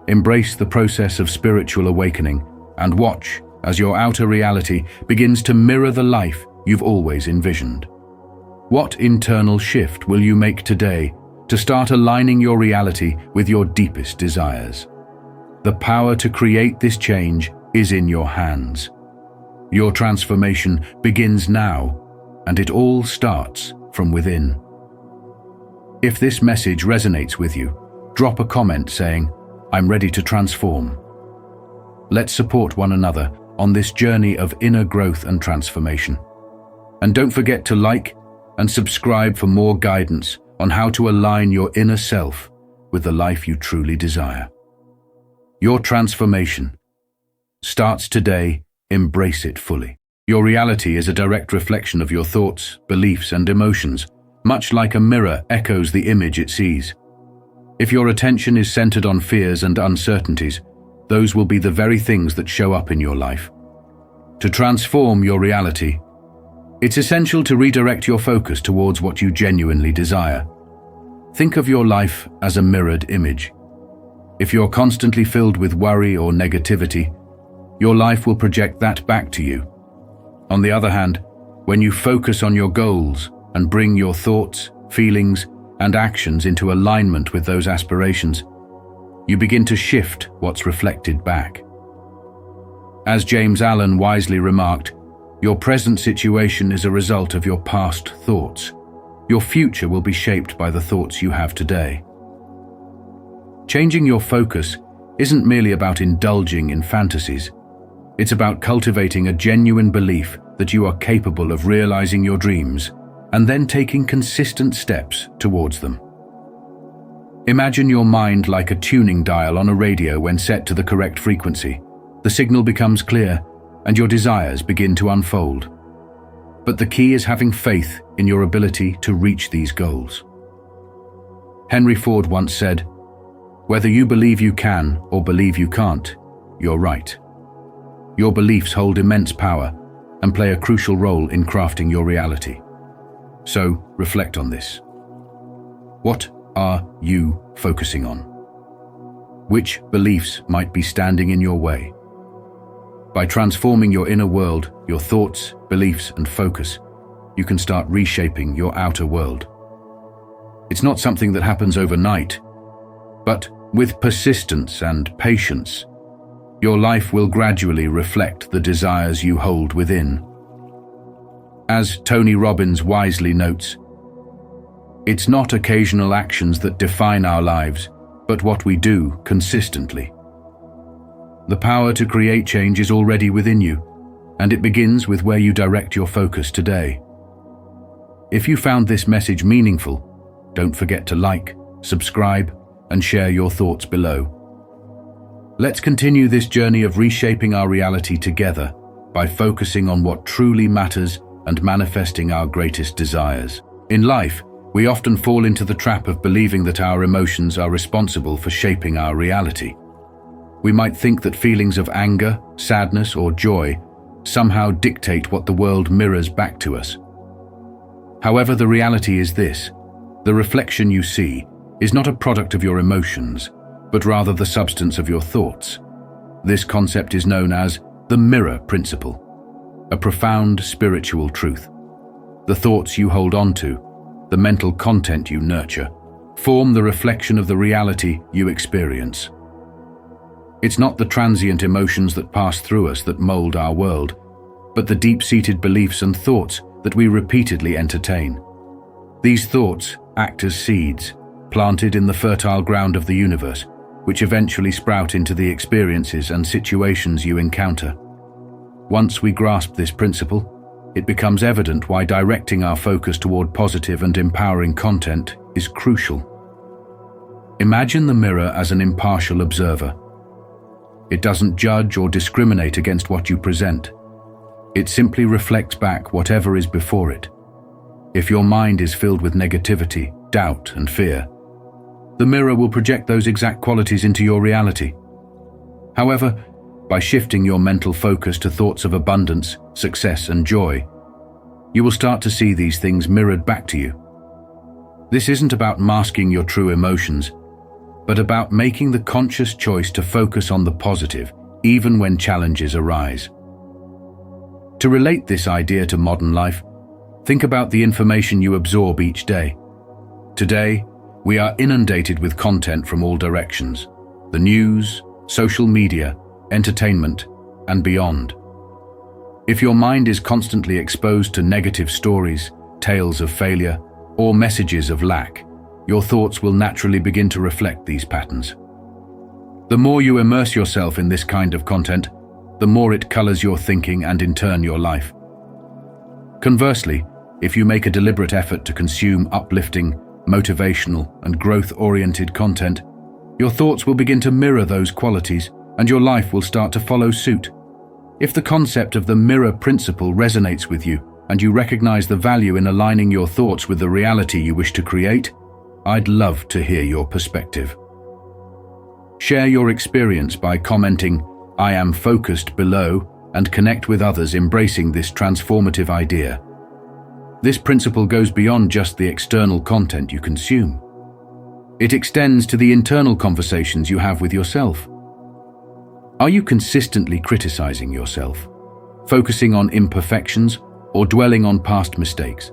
Embrace the process of spiritual awakening and watch as your outer reality begins to mirror the life you've always envisioned. What internal shift will you make today to start aligning your reality with your deepest desires? The power to create this change is in your hands. Your transformation begins now, and it all starts from within. If this message resonates with you, drop a comment saying, "I'm ready to transform." Let's support one another on this journey of inner growth and transformation. And don't forget to like and subscribe for more guidance on how to align your inner self with the life you truly desire. Your transformation starts today. Embrace it fully. Your reality is a direct reflection of your thoughts, beliefs, and emotions, much like a mirror echoes the image it sees. If your attention is centered on fears and uncertainties, those will be the very things that show up in your life. To transform your reality, it's essential to redirect your focus towards what you genuinely desire. Think of your life as a mirrored image. If you're constantly filled with worry or negativity, your life will project that back to you. On the other hand, when you focus on your goals and bring your thoughts, feelings, and actions into alignment with those aspirations, you begin to shift what's reflected back. As James Allen wisely remarked, your present situation is a result of your past thoughts. Your future will be shaped by the thoughts you have today. Changing your focus isn't merely about indulging in fantasies. It's about cultivating a genuine belief that you are capable of realizing your dreams and then taking consistent steps towards them. Imagine your mind like a tuning dial on a radio. When set to the correct frequency, the signal becomes clear and your desires begin to unfold. But the key is having faith in your ability to reach these goals. Henry Ford once said, "Whether you believe you can or believe you can't, you're right." Your beliefs hold immense power and play a crucial role in crafting your reality. So, reflect on this. What are you focusing on? Which beliefs might be standing in your way? By transforming your inner world, your thoughts, beliefs, and focus, you can start reshaping your outer world. It's not something that happens overnight, but with persistence and patience, your life will gradually reflect the desires you hold within. As Tony Robbins wisely notes, it's not occasional actions that define our lives, but what we do consistently. The power to create change is already within you, and it begins with where you direct your focus today. If you found this message meaningful, don't forget to like, subscribe, and share your thoughts below. Let's continue this journey of reshaping our reality together by focusing on what truly matters and manifesting our greatest desires. In life, we often fall into the trap of believing that our emotions are responsible for shaping our reality. We might think that feelings of anger, sadness, or joy somehow dictate what the world mirrors back to us. However, the reality is this: the reflection you see is not a product of your emotions, but rather the substance of your thoughts. This concept is known as the mirror principle, a profound spiritual truth. The thoughts you hold on to, the mental content you nurture, form the reflection of the reality you experience. It's not the transient emotions that pass through us that mold our world, but the deep-seated beliefs and thoughts that we repeatedly entertain. These thoughts act as seeds, planted in the fertile ground of the universe, which eventually sprout into the experiences and situations you encounter. Once we grasp this principle, it becomes evident why directing our focus toward positive and empowering content is crucial. Imagine the mirror as an impartial observer. It doesn't judge or discriminate against what you present. It simply reflects back whatever is before it. If your mind is filled with negativity, doubt, and fear, the mirror will project those exact qualities into your reality. However, by shifting your mental focus to thoughts of abundance, success, and joy, you will start to see these things mirrored back to you. This isn't about masking your true emotions, but about making the conscious choice to focus on the positive, even when challenges arise. To relate this idea to modern life, think about the information you absorb each day. Today, we are inundated with content from all directions: the news, social media, entertainment, and beyond. If your mind is constantly exposed to negative stories, tales of failure, or messages of lack, your thoughts will naturally begin to reflect these patterns. The more you immerse yourself in this kind of content, the more it colors your thinking and in turn your life. Conversely, if you make a deliberate effort to consume uplifting, motivational, and growth-oriented content, your thoughts will begin to mirror those qualities, and your life will start to follow suit. If the concept of the mirror principle resonates with you, and you recognize the value in aligning your thoughts with the reality you wish to create, I'd love to hear your perspective. Share your experience by commenting, "I am focused" below, and connect with others embracing this transformative idea. This principle goes beyond just the external content you consume. It extends to the internal conversations you have with yourself. Are you consistently criticizing yourself, focusing on imperfections, or dwelling on past mistakes?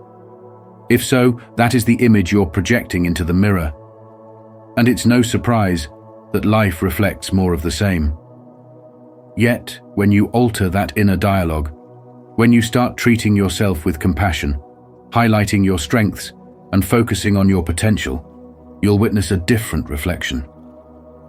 If so, that is the image you're projecting into the mirror. And it's no surprise that life reflects more of the same. Yet, when you alter that inner dialogue, when you start treating yourself with compassion, highlighting your strengths, and focusing on your potential, you'll witness a different reflection.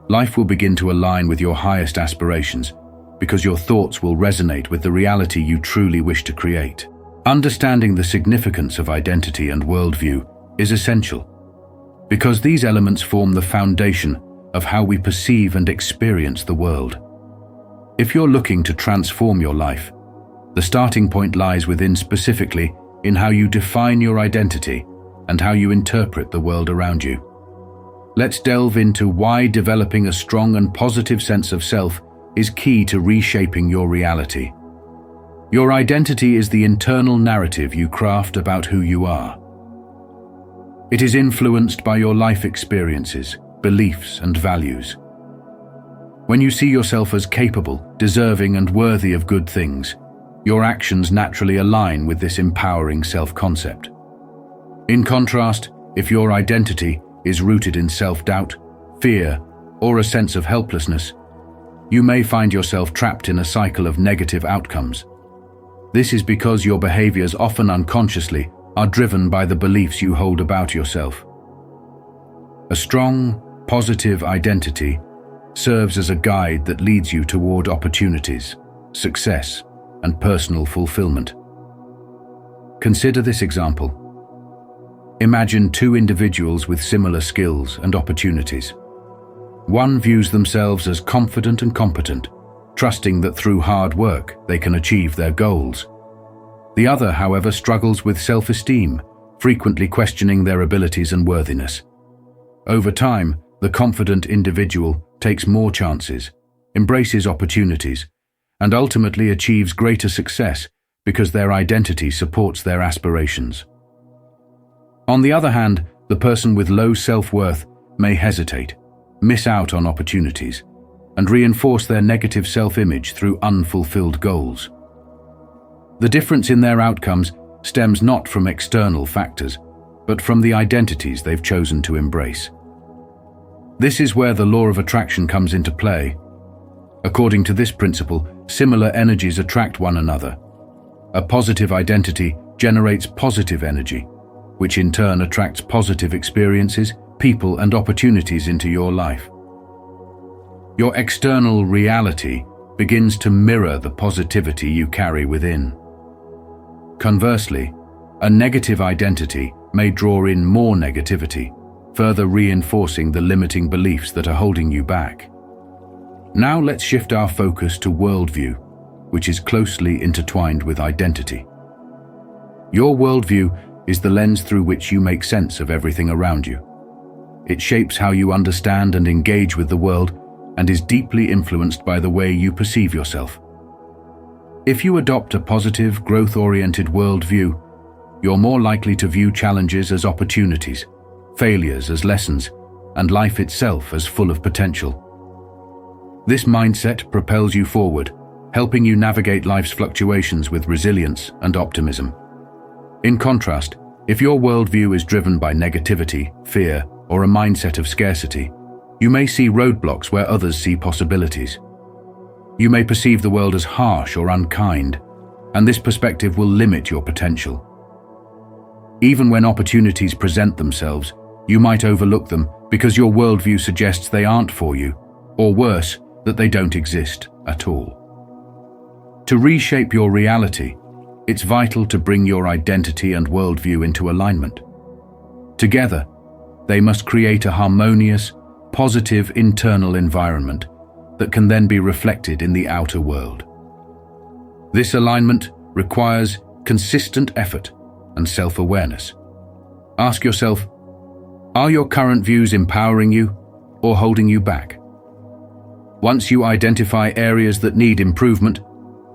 Life will begin to align with your highest aspirations because your thoughts will resonate with the reality you truly wish to create. Understanding the significance of identity and worldview is essential because these elements form the foundation of how we perceive and experience the world. If you're looking to transform your life, the starting point lies within specifically in how you define your identity and how you interpret the world around you. Let's delve into why developing a strong and positive sense of self is key to reshaping your reality. Your identity is the internal narrative you craft about who you are. It is influenced by your life experiences, beliefs, and values. When you see yourself as capable, deserving, and worthy of good things, your actions naturally align with this empowering self-concept. In contrast, if your identity is rooted in self-doubt, fear, or a sense of helplessness, you may find yourself trapped in a cycle of negative outcomes. This is because your behaviors, often unconsciously, are driven by the beliefs you hold about yourself. A strong, positive identity serves as a guide that leads you toward opportunities, success, and personal fulfillment. Consider this example. Imagine two individuals with similar skills and opportunities. One views themselves as confident and competent, trusting that through hard work they can achieve their goals. The other, however, struggles with self-esteem, frequently questioning their abilities and worthiness. Over time, the confident individual takes more chances, embraces opportunities, and ultimately achieves greater success because their identity supports their aspirations. On the other hand, the person with low self-worth may hesitate, miss out on opportunities, and reinforce their negative self-image through unfulfilled goals. The difference in their outcomes stems not from external factors, but from the identities they've chosen to embrace. This is where the law of attraction comes into play. According to this principle, similar energies attract one another. A positive identity generates positive energy, which in turn attracts positive experiences, people, and opportunities into your life. Your external reality begins to mirror the positivity you carry within. Conversely, a negative identity may draw in more negativity, further reinforcing the limiting beliefs that are holding you back. Now let's shift our focus to worldview, which is closely intertwined with identity. Your worldview is the lens through which you make sense of everything around you. It shapes how you understand and engage with the world and is deeply influenced by the way you perceive yourself. If you adopt a positive, growth-oriented worldview, you're more likely to view challenges as opportunities, failures as lessons, and life itself as full of potential. This mindset propels you forward, helping you navigate life's fluctuations with resilience and optimism. In contrast, if your worldview is driven by negativity, fear, or a mindset of scarcity, you may see roadblocks where others see possibilities. You may perceive the world as harsh or unkind, and this perspective will limit your potential. Even when opportunities present themselves, you might overlook them because your worldview suggests they aren't for you, or worse, that they don't exist at all. To reshape your reality, it's vital to bring your identity and worldview into alignment. Together, they must create a harmonious, positive internal environment that can then be reflected in the outer world. This alignment requires consistent effort and self-awareness. Ask yourself, are your current views empowering you or holding you back? Once you identify areas that need improvement,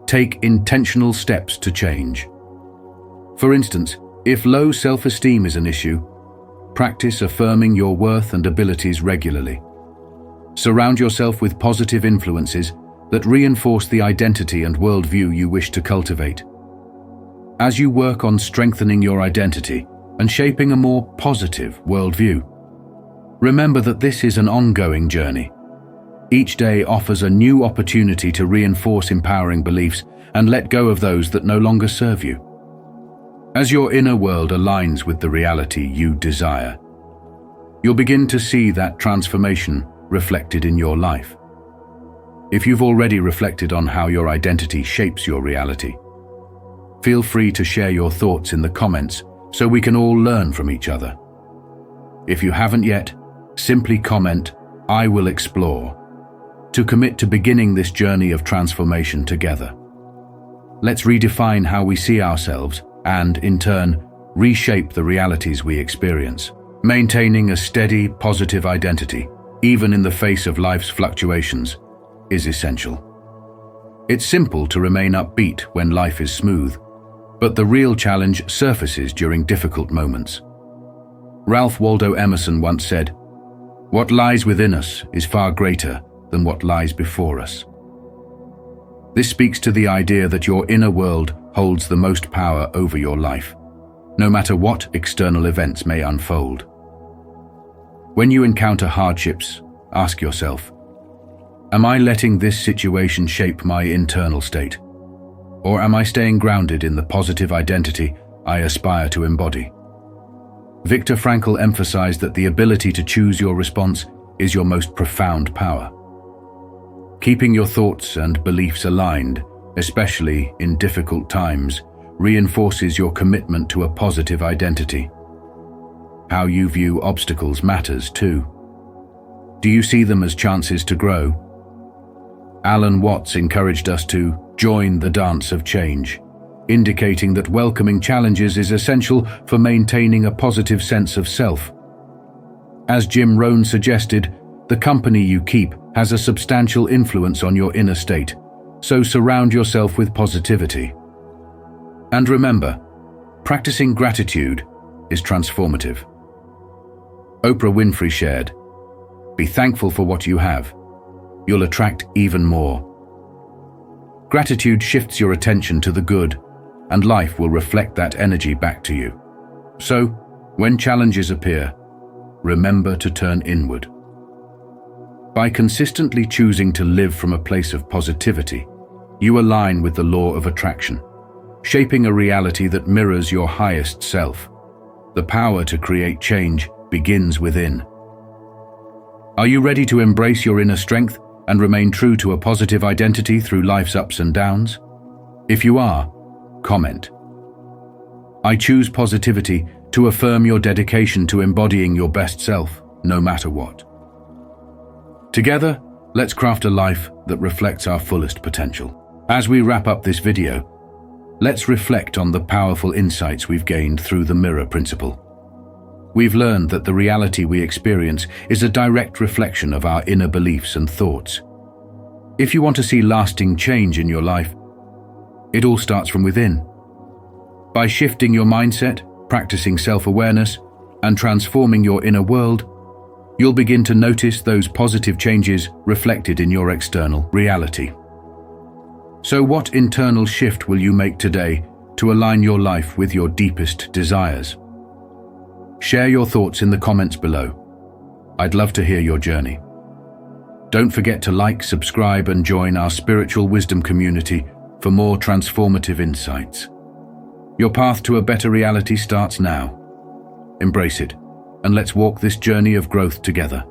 take intentional steps to change. For instance, if low self-esteem is an issue, practice affirming your worth and abilities regularly. Surround yourself with positive influences that reinforce the identity and worldview you wish to cultivate. As you work on strengthening your identity and shaping a more positive worldview, remember that this is an ongoing journey. Each day offers a new opportunity to reinforce empowering beliefs and let go of those that no longer serve you. As your inner world aligns with the reality you desire, you'll begin to see that transformation reflected in your life. If you've already reflected on how your identity shapes your reality, feel free to share your thoughts in the comments so we can all learn from each other. If you haven't yet, simply comment, "I will explore," to commit to beginning this journey of transformation together. Let's redefine how we see ourselves and, in turn, reshape the realities we experience. Maintaining a steady, positive identity, even in the face of life's fluctuations, is essential. It's simple to remain upbeat when life is smooth, but the real challenge surfaces during difficult moments. Ralph Waldo Emerson once said, "What lies within us is far greater than what lies before us." This speaks to the idea that your inner world holds the most power over your life, no matter what external events may unfold. When you encounter hardships, ask yourself, am I letting this situation shape my internal state? Or am I staying grounded in the positive identity I aspire to embody? Viktor Frankl emphasized that the ability to choose your response is your most profound power. Keeping your thoughts and beliefs aligned, especially in difficult times, reinforces your commitment to a positive identity. How you view obstacles matters too. Do you see them as chances to grow? Alan Watts encouraged us to join the dance of change, indicating that welcoming challenges is essential for maintaining a positive sense of self. As Jim Rohn suggested, the company you keep has a substantial influence on your inner state, so surround yourself with positivity. And remember, practicing gratitude is transformative. Oprah Winfrey shared, "Be thankful for what you have. You'll attract even more." Gratitude shifts your attention to the good, and life will reflect that energy back to you. So, when challenges appear, remember to turn inward. By consistently choosing to live from a place of positivity, you align with the law of attraction, shaping a reality that mirrors your highest self. The power to create change begins within. Are you ready to embrace your inner strength and remain true to a positive identity through life's ups and downs? If you are, comment. I choose positivity to affirm your dedication to embodying your best self, no matter what. Together, let's craft a life that reflects our fullest potential. As we wrap up this video, let's reflect on the powerful insights we've gained through the mirror principle. We've learned that the reality we experience is a direct reflection of our inner beliefs and thoughts. If you want to see lasting change in your life, it all starts from within. By shifting your mindset, practicing self-awareness, and transforming your inner world, you'll begin to notice those positive changes reflected in your external reality. So what internal shift will you make today to align your life with your deepest desires? Share your thoughts in the comments below. I'd love to hear your journey. Don't forget to like, subscribe, and join our spiritual wisdom community for more transformative insights. Your path to a better reality starts now. Embrace it, and let's walk this journey of growth together.